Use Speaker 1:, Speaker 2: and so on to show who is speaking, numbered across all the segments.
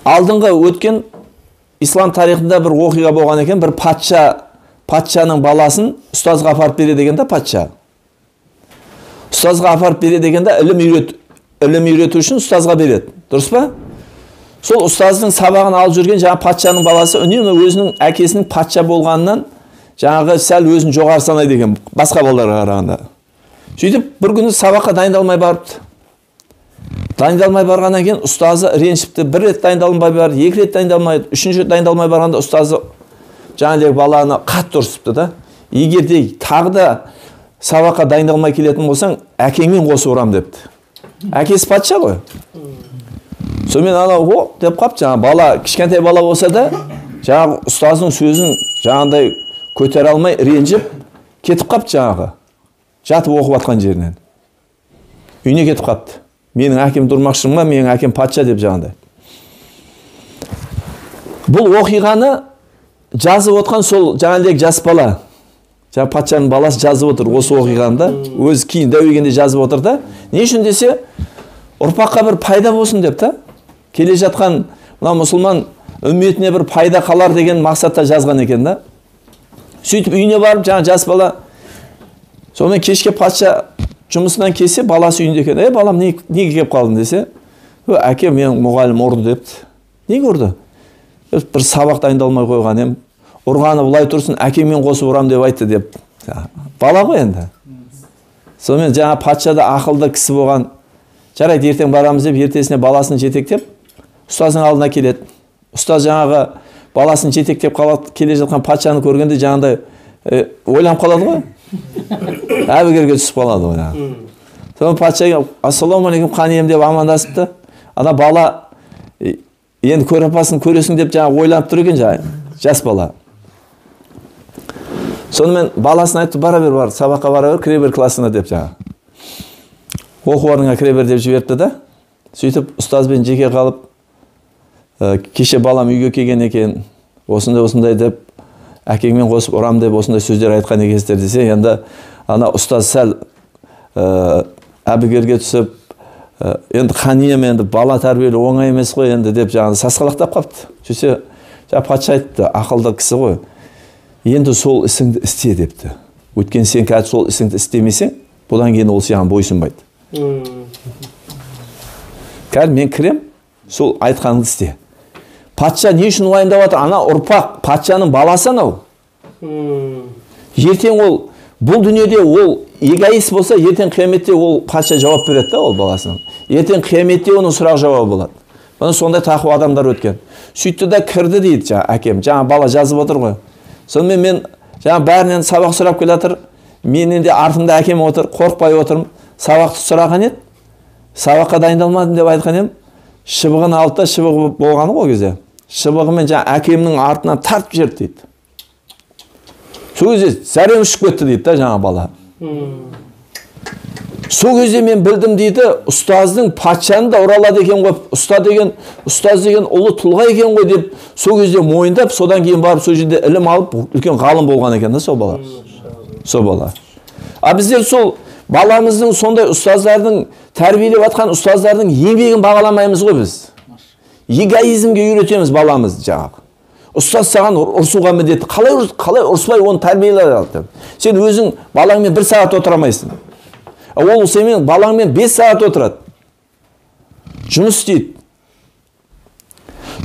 Speaker 1: алдыңғы өткен ислам тарихында бір оқиға болған екен, бір патшаның баласын ұстазға апарып береді деген да, патша. Ұстазға апарып береді деген да, ілім үйрету үшін ұстазға береді. Дұрыс па? Сол ұстаздың сабағын алып жүрген жаңа патшаның баласы үнемі өзінің әкесінің патша болғанынан жаңағы сәл өзін жоғары санайды екен, басқа балаларға қарағанда. Сөйтіп бір күні сабаққа дайындалмай барыпты. Дайындалмай барғаннан кейін ұстазы ренжіпті. Бір рет дайындалмай барып, екі рет дайындалмай, үшінші рет дайындалмай барғанда ұстазы жаңағы баланы қатты ұрсыпты да. Егер де тағы да сабаққа дайындалмай келетін болсаң, әкеңмен қосып ұрам депті. Әкесі патша ғой. Сонымен о деп қап, жаңа бала, кішкентай бала болса да, жаңағы ұстаздың сөзін жаңағыдай көтере алмай ренжіп кетіп қапты жаңағы. Жатып оқып атқан жерінен. Үйіне кетіп қапты. Менің әкем тұрмақшың ба, менің әкем патша деп жаңағыдай. Бұл оқиғаны жазып отқан сол жаңағыдай жас бала. Жаңа патшаның баласы жазып отыр осы оқиғаны, өз кейін дәуегенде жазып отыр да. Не үшін десе, ұрпаққа бір пайда болсын деп та. Келе жатқан мына мұсылман үмметіне бір пайда қалар деген мақсатта жазған екен да. Сөйтіп үйіне барып, жаңа жас бала, сонымен кешке патша жұмысынан келсе, баласы үйінде екен. Балам, неге келіп қалдың десе, әке мен мұғалім ұрды депті. Неге ұрды? Бір сабақ дайындалмай қойған ем. Ұрғаны бұлай тұрсын, әкеммен қосып ұрам деп айтты деп. Бала ғой енді. Сонымен жаңа патша да ақылды кісі болған. Жарайды, ертең барамыз деп, ертесіне баласын жетектеп, ұстаздың алдына келеді. Ұстаз жаңағы баласын жетектеп келе жатқан патшаны көргенде жаңағыдай ойланып қалады ғой. Әбігерге түсіп қалады ғой. Сонымен патша ассалаумағалейкум, қан ием деп амандасыпты. Ана бала енді көрапасын көресің деп жаңа ойланып тұр екен жас бала. Сонымен баласын айтты, бара бер, сабаққа бара бер, кіре бер классына деп жаңа. Оқу орнына кіре бер деп жіберіпті да. Сөйтіп ұстазбен жеке қалып, кеше балам үйге келген екен, осындай деп, әкеңмен қосып ұрам деп осындай сөздер айтқан екенсіздер десе, енді ана ұстаз сәл әбігерге түсіп, енді қанием, енді бала тәрбиелі оңай емес қой енді деп жаңағы сасқалақтап қапты. Сөйтсе, патша айтты, ақылды кісі ғой. Енді сол ісіңді істе депті. Өткен сен қазір сол ісіңді істемесең, бұдан кейін ол саған бойсынбайды. Қазір мен кірем, сол айтқаныңды істе. Патша не үшін уайымдап отыр? Ана ұрпақ, патшаның баласы анау. Ертең ол, бұл дүниеде ол эгоист болса, ертең қияметте ол патша жауап береді да ол баласының. Ертең қияметте оның сұрақ жауабы болады. Бұны сондай тақуа адамдар өткен. Сөйтті де кірді дейді әкем. Жаңа бала жазып отыр ғой. Сонымен мен жаңа бәрінен сабақ сұрап келатыр. Менен де артымда әкем отыр, қорқпай отырмын. Сабақты сұраған еді. Сабаққа дайындалмадым деп айтқан ем. Шыбығын алды да, шыбығы болғаны ғой кезде. Шыбығымен жаңа әкемнің артынан тартып жіберді дейді. Сол кезде зәрем ұшып кетті дейді да жаңа бала. Сол кезде мен білдім дейді, ұстаздың патшаны да ұралады екен ғой, ұстаз деген ұлы тұлға екен ғой деп, сол кезде мойындап, содан кейін барып сол жерде ілім алып, үлкен ғалым болған екен да сол бала. Сол бала. А біздер сол баламыздың сондай ұстаздардың, тәрбиелеп атқан ұстаздардың еңбегін бағаламаймыз ғой біз. Эгоизмге үйретеміз баламыз жаңағы. Ұстаз саған ұрсуға міндетті. Қалай ұрыспай оны тәрбиелей алды. Сен өзің балаңмен 1 сағат отырамайсың. Ол сенің балаңмен 5 сағат отырады. Жұмыс істейді.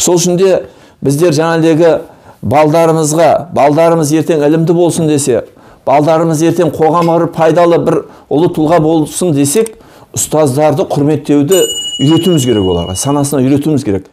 Speaker 1: Сол үшін де біздер жаңағыдегі балдарымыз ертең ілімді болсын десе, балдарымыз ертең қоғамға пайдалы бір ұлы тұлға болсын десек, ұстаздарды құрметтеуді үйретуіміз керек оларға, санасына үйретуіміз керек.